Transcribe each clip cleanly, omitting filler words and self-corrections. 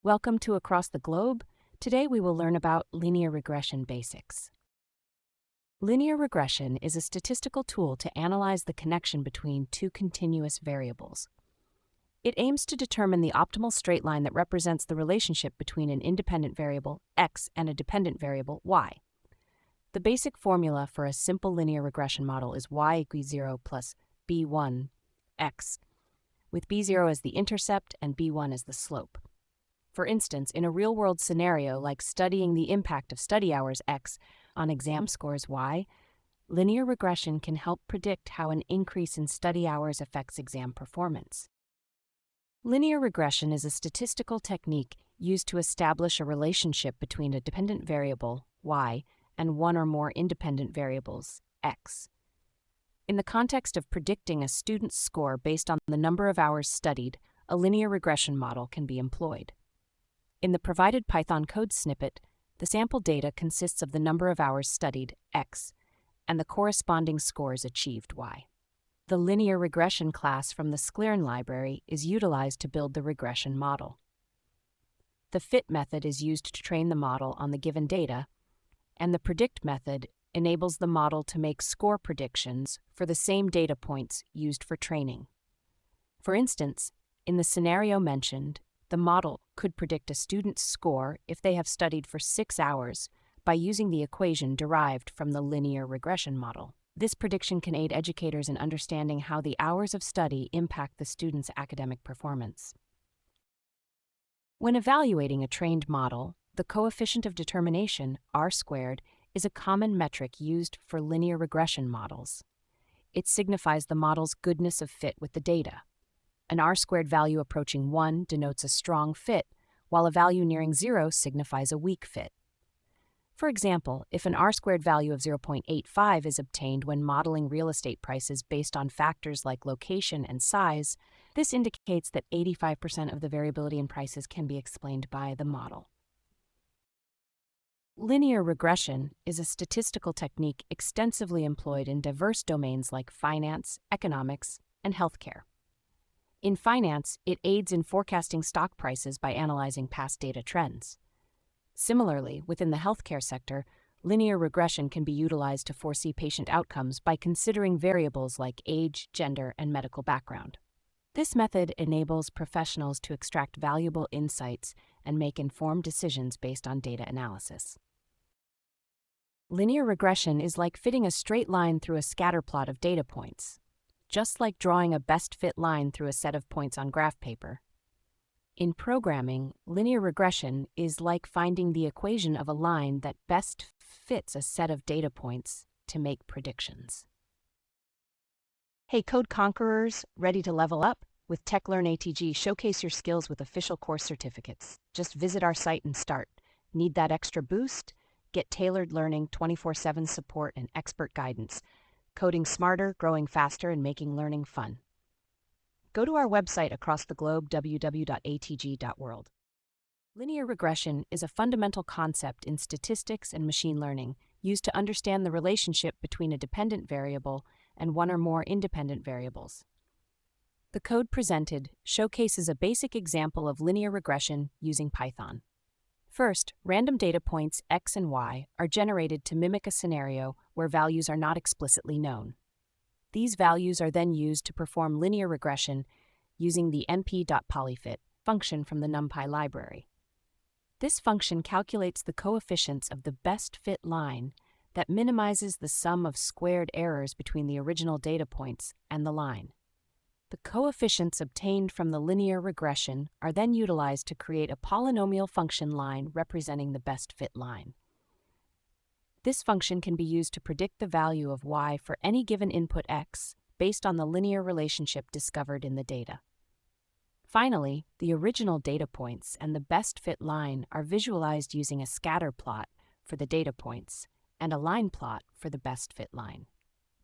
Welcome to Across the Globe. Today we will learn about linear regression basics. Linear regression is a statistical tool to analyze the connection between two continuous variables. It aims to determine the optimal straight line that represents the relationship between an independent variable, x, and a dependent variable, y. The basic formula for a simple linear regression model is y equals 0 plus b1, x, with b0 as the intercept and b1 as the slope. For instance, in a real-world scenario like studying the impact of study hours x on exam scores y, linear regression can help predict how an increase in study hours affects exam performance. Linear regression is a statistical technique used to establish a relationship between a dependent variable, y, and one or more independent variables, x. In the context of predicting a student's score based on the number of hours studied, a linear regression model can be employed. In the provided Python code snippet, the sample data consists of the number of hours studied, x, and the corresponding scores achieved, y. The linear regression class from the Sclern library is utilized to build the regression model. The fit method is used to train the model on the given data, and the predict method enables the model to make score predictions for the same data points used for training. For instance, in the scenario mentioned, the model could predict a student's score if they have studied for 6 hours by using the equation derived from the linear regression model. This prediction can aid educators in understanding how the hours of study impact the student's academic performance. When evaluating a trained model, the coefficient of determination, r², is a common metric used for linear regression models. It signifies the model's goodness of fit with the data. An r² value approaching 1 denotes a strong fit, while a value nearing 0 signifies a weak fit. For example, if an r² value of 0.85 is obtained when modeling real estate prices based on factors like location and size, this indicates that 85% of the variability in prices can be explained by the model. Linear regression is a statistical technique extensively employed in diverse domains like finance, economics, and healthcare. In finance, it aids in forecasting stock prices by analyzing past data trends. Similarly, within the healthcare sector, linear regression can be utilized to foresee patient outcomes by considering variables like age, gender, and medical background. This method enables professionals to extract valuable insights and make informed decisions based on data analysis. Linear regression is like fitting a straight line through a scatter plot of data points, just like drawing a best fit line through a set of points on graph paper. In programming, linear regression is like finding the equation of a line that best fits a set of data points to make predictions. Hey Code Conquerors, ready to level up? With TechLearn ATG, showcase your skills with official course certificates. Just visit our site and start. Need that extra boost? Get tailored learning, 24/7 support, and expert guidance. Coding smarter, growing faster, and making learning fun. Go to our website across the globe, www.atg.world. Linear regression is a fundamental concept in statistics and machine learning used to understand the relationship between a dependent variable and one or more independent variables. The code presented showcases a basic example of linear regression using Python. First, random data points x and y are generated to mimic a scenario where values are not explicitly known. These values are then used to perform linear regression using the np.polyfit function from the NumPy library. This function calculates the coefficients of the best fit line that minimizes the sum of squared errors between the original data points and the line. The coefficients obtained from the linear regression are then utilized to create a polynomial function line representing the best fit line. This function can be used to predict the value of y for any given input x based on the linear relationship discovered in the data. Finally, the original data points and the best fit line are visualized using a scatter plot for the data points and a line plot for the best fit line.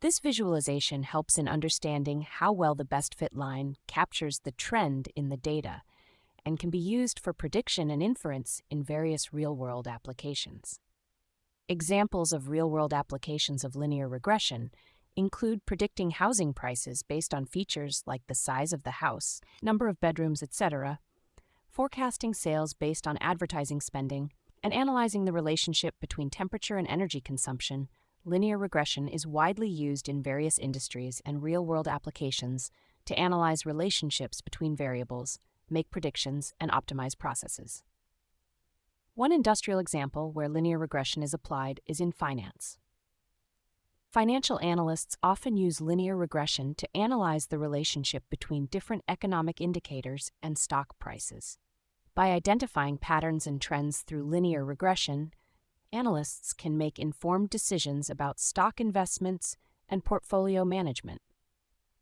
This visualization helps in understanding how well the best fit line captures the trend in the data and can be used for prediction and inference in various real-world applications. Examples of real-world applications of linear regression include predicting housing prices based on features like the size of the house, number of bedrooms, etc., forecasting sales based on advertising spending, and analyzing the relationship between temperature and energy consumption, linear regression is widely used in various industries and real-world applications to analyze relationships between variables, make predictions, and optimize processes. One industrial example where linear regression is applied is in finance. Financial analysts often use linear regression to analyze the relationship between different economic indicators and stock prices. By identifying patterns and trends through linear regression, analysts can make informed decisions about stock investments and portfolio management.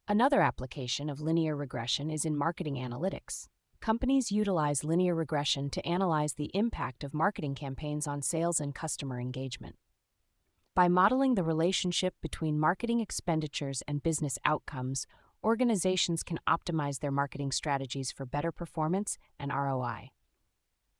Another application of linear regression is in marketing analytics. Companies utilize linear regression to analyze the impact of marketing campaigns on sales and customer engagement. By modeling the relationship between marketing expenditures and business outcomes, organizations can optimize their marketing strategies for better performance and ROI.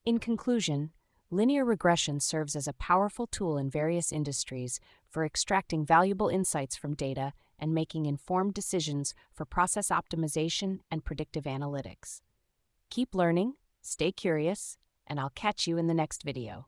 In conclusion, linear regression serves as a powerful tool in various industries for extracting valuable insights from data and making informed decisions for process optimization and predictive analytics. Keep learning, stay curious, and I'll catch you in the next video.